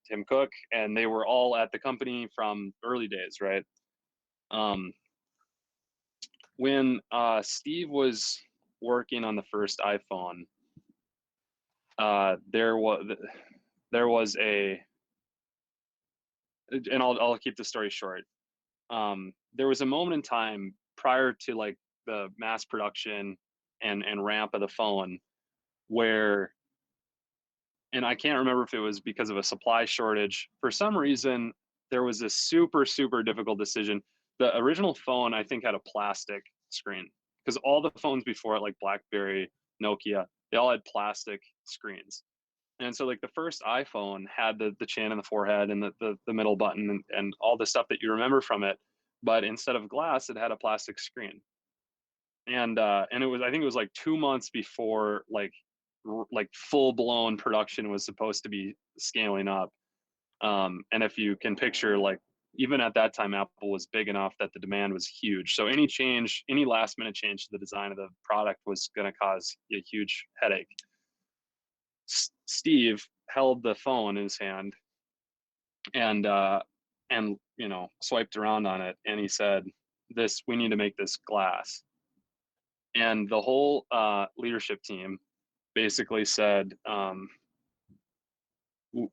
Tim Cook, and they were all at the company from early days, right? When Steve was working on the first iPhone, there was a, and I'll keep the story short. There was a moment in time prior to like the mass production and ramp of the phone where, and I can't remember if it was because of a supply shortage, for some reason, there was a super, super difficult decision. The original phone, I think, had a plastic screen, because all the phones before it, like BlackBerry, Nokia, they all had plastic screens. And so like the first iPhone had the chin and the forehead and the middle button and all the stuff that you remember from it. But instead of glass, it had a plastic screen. And it was, I think it was like 2 months before like full blown production was supposed to be scaling up. And if you can picture, like, even at that time, Apple was big enough that the demand was huge. So any last minute change to the design of the product was going to cause a huge headache. Steve held the phone in his hand and swiped around on it, and he said, we need to make this glass. And the whole leadership team basically said,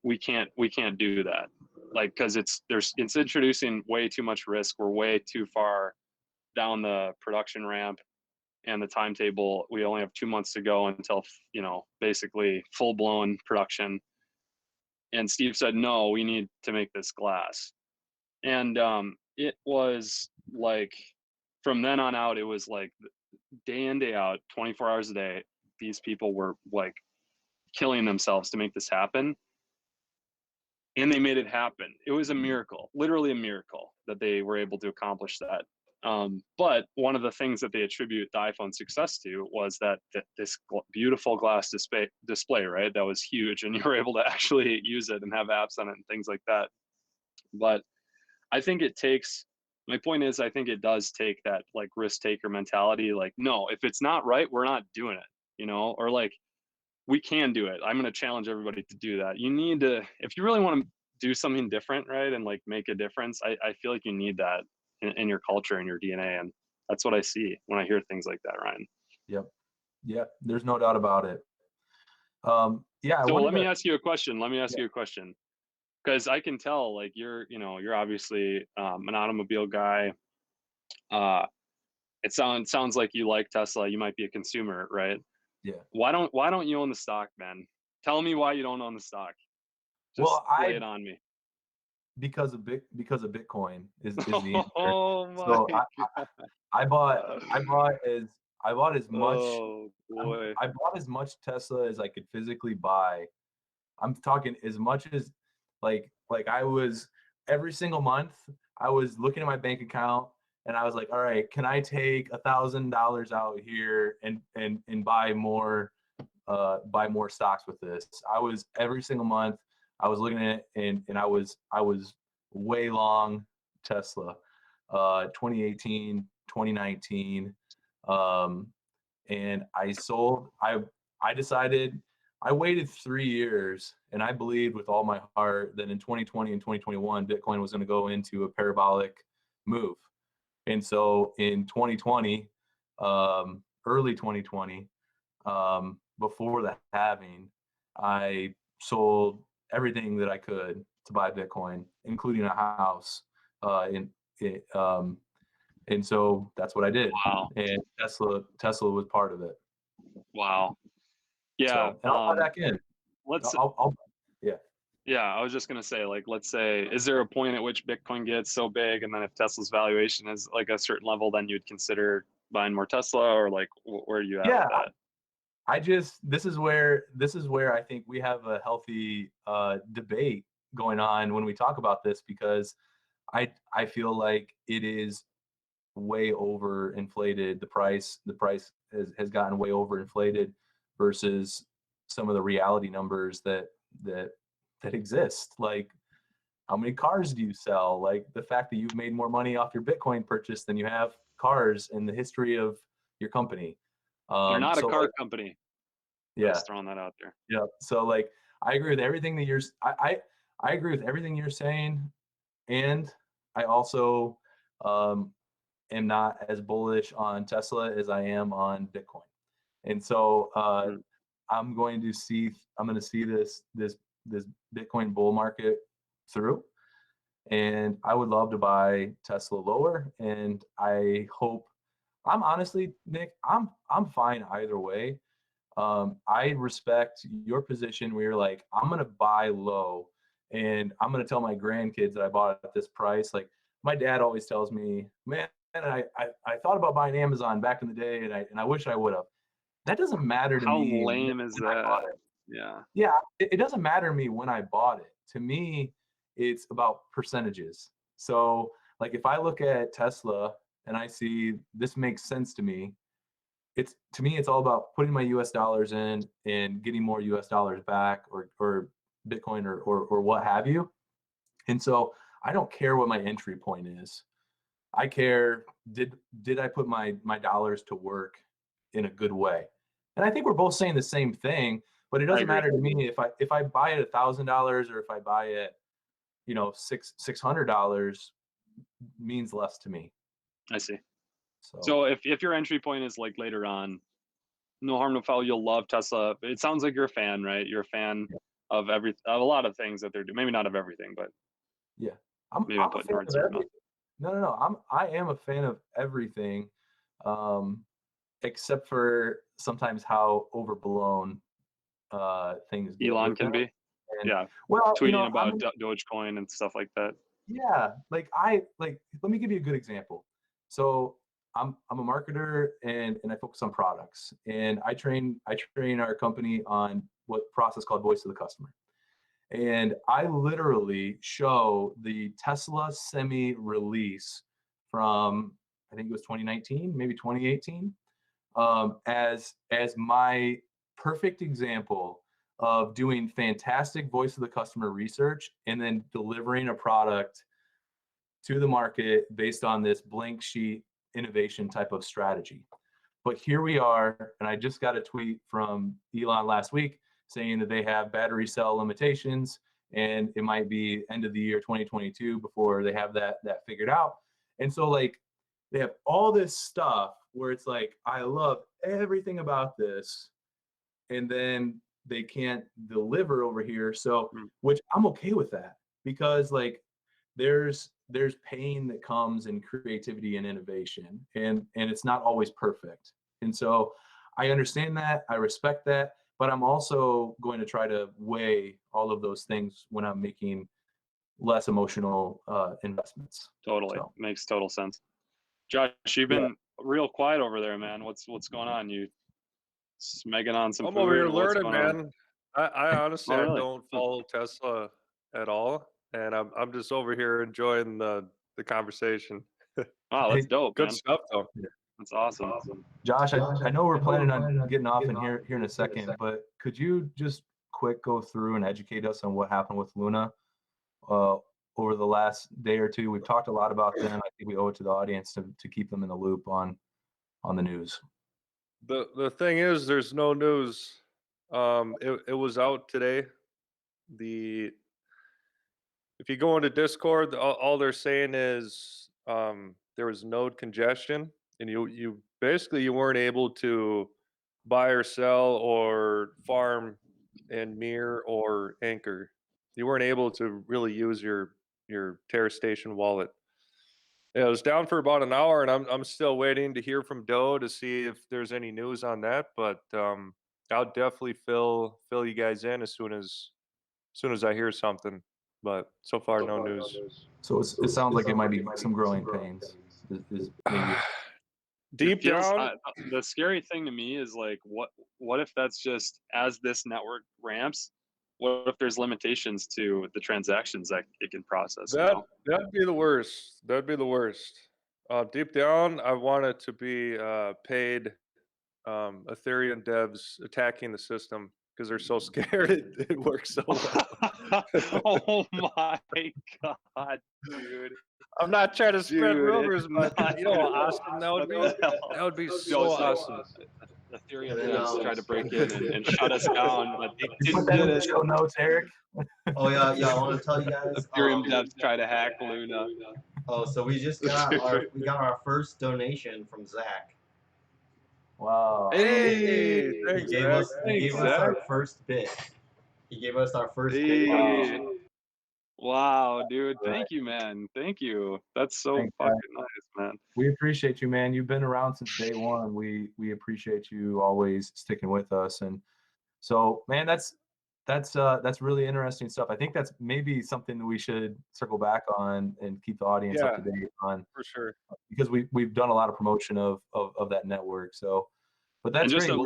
we can't do that, like, because it's introducing way too much risk. We're way too far down the production ramp, and the timetable, we only have 2 months to go until, you know, basically full blown production. And Steve said, no, we need to make this glass. And it was like, from then on out, it was like day in, day out, 24 hours a day, these people were like killing themselves to make this happen. And they made it happen. It was a miracle, literally a miracle that they were able to accomplish that. But one of the things that they attribute the iPhone success to was that this beautiful glass display, right? That was huge, and you were able to actually use it and have apps on it and things like that. But I think it takes, my point is, I think it does take that like risk taker mentality. Like, no, if it's not right, we're not doing it, you know, or like, we can do it. I'm going to challenge everybody to do that. You need to, if you really want to do something different, right, and like make a difference, I feel like you need that in your culture and your DNA. And that's what I see when I hear things like that, Ryan. Yep. Yep. There's no doubt about it. Yeah. So let me ask you a question. Because I can tell, like, you're obviously an automobile guy. It sounds like you like Tesla. You might be a consumer, right? Yeah. Why don't you own the stock, man? Tell me why you don't own the stock. Just lay it on me. Because of Bitcoin is the answer. Oh my So God. I bought as much. Oh boy. I bought as much Tesla as I could physically buy. I'm talking as much as like I was every single month I was looking at my bank account and I was like, all right, can I take $1,000 out here and buy more stocks with this? I was every single month I was looking at it and I was way long Tesla, 2018, 2019, and I decided. I waited 3 years and I believed with all my heart that in 2020 and 2021, Bitcoin was going to go into a parabolic move. And so in 2020, early 2020, before the halving, I sold everything that I could to buy Bitcoin, including a house. And so that's what I did. Wow. And Tesla was part of it. Wow. Yeah. So, and I'll buy back in. Yeah, I was just gonna say, like, let's say, is there a point at which Bitcoin gets so big, and then if Tesla's valuation is like a certain level, then you'd consider buying more Tesla, or like, where are you at with that? This is where I think we have a healthy debate going on when we talk about this, because I feel like it is way over inflated. The price has gotten way over inflated versus some of the reality numbers that exist. Like, how many cars do you sell? Like, the fact that you've made more money off your Bitcoin purchase than you have cars in the history of your company. You're not a car company. Yeah, just throwing that out there. Yeah. So like, I agree with everything that you're. I agree with everything you're saying, and I also am not as bullish on Tesla as I am on Bitcoin. And so I'm going to see this Bitcoin bull market through, and I would love to buy Tesla lower. And I hope, I'm honestly, Nick, I'm fine either way. I respect your position where you're like, I'm gonna buy low, and I'm gonna tell my grandkids that I bought it at this price. Like, my dad always tells me, man, I thought about buying Amazon back in the day, and I wish I would have. That doesn't matter to me. How lame is that? Yeah, it doesn't matter to me when I bought it. To me, it's about percentages. So like, if I look at Tesla and I see this makes sense to me, to me it's all about putting my US dollars in and getting more US dollars back, or Bitcoin, or what have you. And so I don't care what my entry point is. I care, did I put my dollars to work in a good way? And I think we're both saying the same thing, but it doesn't matter to me if I buy it $1,000 or if I buy it, $600 means less to me. I see. So if your entry point is like later on, no harm, no foul, you'll love Tesla. It sounds like you're a fan, right? You're a fan of a lot of things that they're doing. Maybe not of everything, but yeah, I'm a fan of everything. No. I am a fan of everything. except for sometimes how overblown things get. Elon can be. And, Yeah. well, Tweeting about Dogecoin and stuff like that. Yeah, like let me give you a good example. So I'm a marketer and I focus on products, and I train our company on what process called voice of the customer. And I literally show the Tesla Semi release from, I think it was 2019, maybe 2018, as my perfect example of doing fantastic voice of the customer research and then delivering a product to the market based on this blank sheet innovation type of strategy. But here we are, and I just got a tweet from Elon last week saying that they have battery cell limitations and it might be end of the year 2022 before they have that figured out. And so like they have all this stuff where it's like, I love everything about this, and then they can't deliver over here. So, which I'm okay with that, because like there's pain that comes in creativity and innovation, and it's not always perfect. And so I understand that, I respect that, but I'm also going to try to weigh all of those things when I'm making less emotional investments. Totally. So. Makes total sense. Josh, you've been real quiet over there, man. What's going on? You smegging on some I'm food? over here What's learning, going on? man. I honestly, Oh, really? I don't follow Tesla at all, and I'm just over here enjoying the conversation. Wow, that's dope, Good man. stuff, though. That's awesome. Josh, I know we're planning on getting off in here in a second, but could you just quick go through and educate us on what happened with Luna over the last day or two? We've talked a lot about them. I think we owe it to the audience to keep them in the loop on the news. The thing is, there's no news. It was out today. If you go into Discord, all they're saying is there was node congestion, and you basically you weren't able to buy or sell or farm in Mir or Anchor. You weren't able to really use your Terra Station wallet. Yeah, it was down for about an hour, and I'm still waiting to hear from Doe to see if there's any news on that. But I'll definitely fill you guys in as soon as I hear something. But so far, no news. So it sounds like it might be some growing pains. Is maybe Deep down. The scary thing to me is like, what if that's just as this network ramps? What if there's limitations to the transactions that it can process? That'd be the worst. That'd be the worst. Deep down, I want it to be paid Ethereum devs attacking the system because they're so scared it works so well. Oh my god, dude! I'm not trying to spread rumors, but you know how awesome that would be? That would be so awesome. Ethereum devs tried to break in and shut us down, but they put didn't that in get the it. show notes, Eric. Oh yeah, I want to tell you guys. Ethereum devs try to hack Luna. Oh, so we just got our first donation from Zach. Wow. Hey, He thanks, gave Zach. us our first bit. He gave us our first bit donation. Wow, dude. Thank you, man. Thank you. That's so Thanks, fucking nice, man. We appreciate you, man. You've been around since day one. We appreciate you always sticking with us. And so, man, that's really interesting stuff. I think that's maybe something that we should circle back on and keep the audience up to date on, for sure, because we've done a lot of promotion of that network. So, but that's and just great.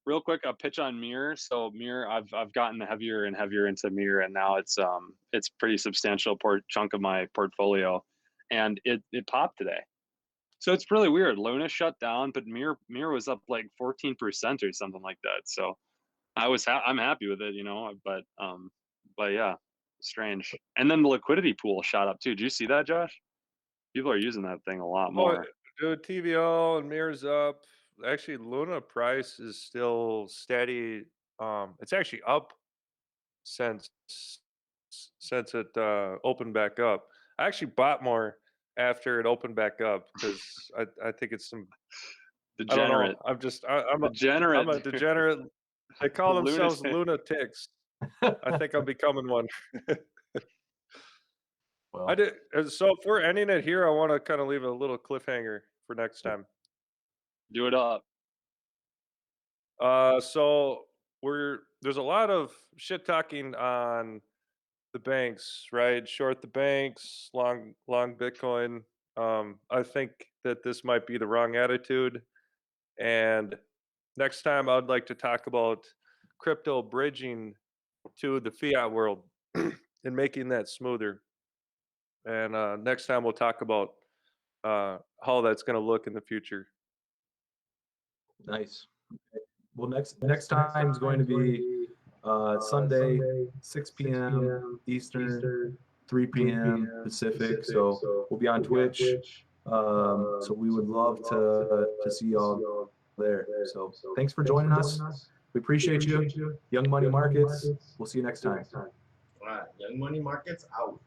real quick, a pitch on Mir. So Mir, I've gotten heavier and heavier into Mir, and now it's pretty substantial chunk of my portfolio, and it popped today. So it's really weird. Luna shut down, but Mir was up like 14% or something like that. So I'm happy with it, but yeah, strange. And then the liquidity pool shot up too. Did you see that, Josh? People are using that thing a lot more. Dude, TVL and Mir's up. Actually, Luna price is still steady. It's actually up since it opened back up. I actually bought more after it opened back up because I think it's some degenerate. I don't know. I'm a degenerate. They call themselves lunatics. I think I'm becoming one. Well, I did. So if we're ending it here, I want to kind of leave a little cliffhanger for next time. Do it up. So there's a lot of shit talking on the banks, right? Short the banks, long Bitcoin. I think that this might be the wrong attitude. And next time I'd like to talk about crypto bridging to the fiat world and making that smoother. And next time we'll talk about how that's going to look in the future. Nice. Well, next time is going to be Sunday, 6 p.m. Eastern, 3 p.m. Pacific. So we'll be on Twitch. So we would love to see y'all there. So thanks for joining us. We appreciate you. Young Money Markets. We'll see you next time. All right, Young Money Markets out.